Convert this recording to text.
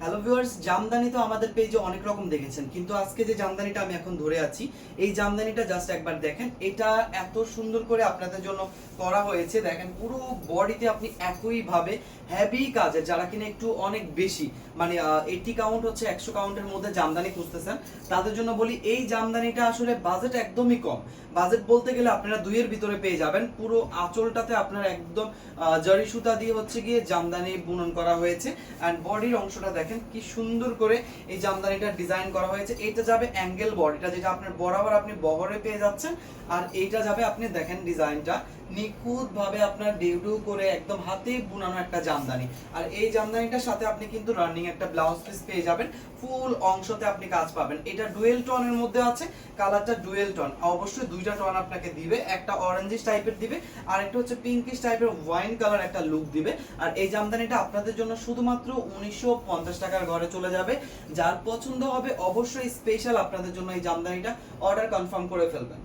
Hello viewers, Jamdani তো আমাদের পেজে অনেক রকম দেখেছেন, কিন্তু আজকে যে জামদানিটা আমি এখন ধরে আছি এই জামদানিটা জাস্ট একবার দেখেন। এটা এত সুন্দর করে আপনাদের জন্য করা হয়েছে। দেখেন পুরো বডিতে আপনি একই ভাবে হেভি কাজের, যারা কিনা একটু অনেক বেশি মানে 80 কাউন্ট হচ্ছে 100 কাউন্টের মধ্যে জামদানি খুঁজতেছেন তাদের জন্য বলি এই জামদানিটা আসলে বাজেট একদমই কম। বাজেট বলতে গেলে আপনারা দুইয়ের ভিতরে পেয়ে যাবেন। পুরো আঁচলটাতে আপনারা একদম জরি সুতা দিয়ে হচ্ছে গিয়ে জামদানি বুনন করা হয়েছে। এন্ড বডির অংশটা দেখেন কি সুন্দর করে এই জামদানিটা ডিজাইন করা হয়েছে। এটা যাবে অ্যাঙ্গেল বডিটা, যেটা আপনার বরাবর আপনি বহরে পেয়ে যাচ্ছেন। আর এইটা যাবে, আপনি দেখেন ডিজাইনটা নিখুঁত ভাবে আপনার ডিউ করে একদম হাতে বুনানো একটা জামদানি। আর এই জামদানিটার সাথে আপনি কিন্তু রানিং একটা ব্লাউজ পিস পেয়ে যাবেন। ফুল অংশতে আপনি কাজ পাবেন। এটা ডুয়েল টোনের মধ্যে আছে, কালারটা ডুয়েল টোন, অবশ্যই দুইটা টোন আপনাকে দিবে, একটা অরেঞ্জিশ টাইপের দিবে আর একটা হচ্ছে পিঙ্কিশ টাইপের ওয়াইন কালার একটা লুক দিবে। আর এই জামদানিটা আপনাদের জন্য শুধুমাত্র 1950 টাকার ঘরে চলে যাবে। যার পছন্দ হবে অবশ্যই স্পেশাল আপনাদের জন্য এই জামদানিটা অর্ডার কনফার্ম করে ফেলবেন।